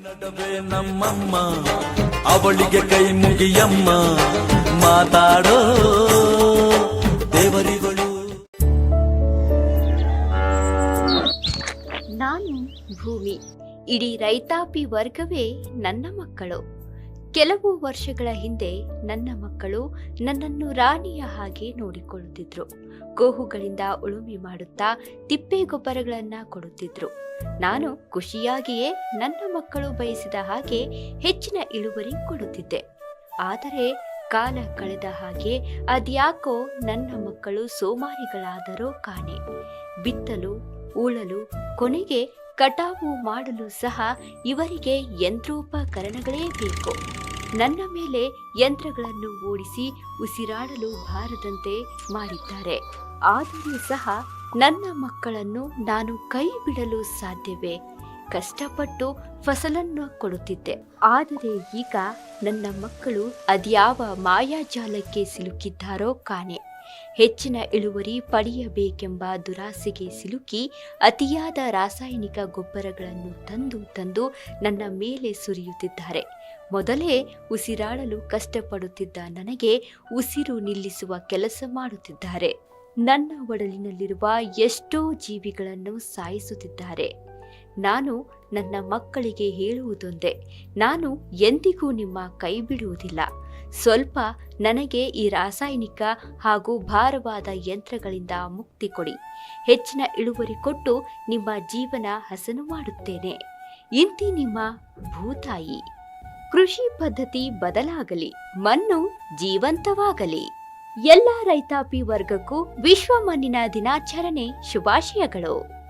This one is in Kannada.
ನಡುವೆ ನಮ್ಮಮ್ಮ ಅವಳಿಗೆ ಕೈ ಮುಗಿಯಮ್ಮ ಮಾತಾಡೋ ದೇವರಿಗಳು. ನಾನು ಭೂಮಿ. ಇಡೀ ರೈತಾಪಿ ವರ್ಗವೇ ನನ್ನ ಮಕ್ಕಳು. ಕೆಲವು ವರ್ಷಗಳ ಹಿಂದೆ ನನ್ನ ಮಕ್ಕಳು ನನ್ನನ್ನು ರಾಣಿಯ ಹಾಗೆ ನೋಡಿಕೊಳ್ಳುತ್ತಿದ್ರು. ಗೋಹುಗಳಿಂದ ಉಳುಮೆ ಮಾಡುತ್ತಾ ತಿಪ್ಪೆ ಗೊಬ್ಬರಗಳನ್ನ ಕೊಡುತ್ತಿದ್ರು. ನಾನು ಖುಷಿಯಾಗಿಯೇ ನನ್ನ ಮಕ್ಕಳು ಬಯಸಿದ ಹಾಗೆ ಹೆಚ್ಚಿನ ಇಳುವರಿ ಕೊಡುತ್ತಿದ್ದೆ. ಆದರೆ ಕಾಲ ಕಳೆದ ಹಾಗೆ ಅದ್ಯಾಕೋ ನನ್ನ ಮಕ್ಕಳು ಸೋಮಾರಿಗಳಾದರೋ ಕಾಣೆ. ಬಿತ್ತಲು, ಉಳಲು, ಕೊನೆಗೆ ಕಟಾವು ಮಾಡಲು ಸಹ ಇವರಿಗೆ ಯಂತ್ರೋಪಕರಣಗಳೇ ಬೇಕು. ನನ್ನ ಮೇಲೆ ಯಂತ್ರಗಳನ್ನು ಓಡಿಸಿ ಉಸಿರಾಡಲು ಬಾರದಂತೆ ಮಾಡಿದ್ದಾರೆ. ಆದರೂ ಸಹ ನನ್ನ ಮಕ್ಕಳನ್ನು ನಾನು ಕೈ ಬಿಡಲು ಸಾಧ್ಯವೇ? ಕಷ್ಟಪಟ್ಟು ಫಸಲನ್ನು ಕೊಡುತ್ತಿದ್ದೆ. ಆದರೆ ಈಗ ನನ್ನ ಮಕ್ಕಳು ಅದ್ಯಾವ ಮಾಯಾಜಾಲಕ್ಕೆ ಸಿಲುಕಿದ್ದಾರೋ ಕಾಣೆ. ಹೆಚ್ಚಿನ ಇಳುವರಿ ಪಡೆಯಬೇಕೆಂಬ ದುರಾಸೆಗೆ ಸಿಲುಕಿ ಅತಿಯಾದ ರಾಸಾಯನಿಕ ಗೊಬ್ಬರಗಳನ್ನು ತಂದು ನನ್ನ ಮೇಲೆ ಸುರಿಯುತ್ತಿದ್ದಾರೆ. ಮೊದಲೇ ಉಸಿರಾಡಲು ಕಷ್ಟಪಡುತ್ತಿದ್ದ ನನಗೆ ಉಸಿರು ನಿಲ್ಲಿಸುವ ಕೆಲಸ ಮಾಡುತ್ತಿದ್ದಾರೆ. ನನ್ನ ಒಡಲಿನಲ್ಲಿರುವ ಎಷ್ಟೋ ಜೀವಿಗಳನ್ನು ಸಾಯಿಸುತ್ತಿದ್ದಾರೆ. ನಾನು ನನ್ನ ಮಕ್ಕಳಿಗೆ ಹೇಳುವುದೊಂದೇ, ನಾನು ಎಂದಿಗೂ ನಿಮ್ಮ ಕೈ ಬಿಡುವುದಿಲ್ಲ. ಸ್ವಲ್ಪ ನನಗೆ ಈ ರಾಸಾಯನಿಕ ಹಾಗೂ ಭಾರವಾದ ಯಂತ್ರಗಳಿಂದ ಮುಕ್ತಿ ಕೊಡಿ. ಹೆಚ್ಚಿನ ಇಳುವರಿ ಕೊಟ್ಟು ನಿಮ್ಮ ಜೀವನ ಹಸನು ಮಾಡುತ್ತೇನೆ. ಇಂತಿ ನಿಮ್ಮ ಭೂತಾಯಿ. ಕೃಷಿ ಪದ್ಧತಿ ಬದಲಾಗಲಿ, ಮಣ್ಣು ಜೀವಂತವಾಗಲಿ. ಎಲ್ಲ ರೈತಾಪಿ ವರ್ಗಕ್ಕೂ ವಿಶ್ವ ಮಣ್ಣಿನ ದಿನಾಚರಣೆ ಶುಭಾಶಯಗಳು.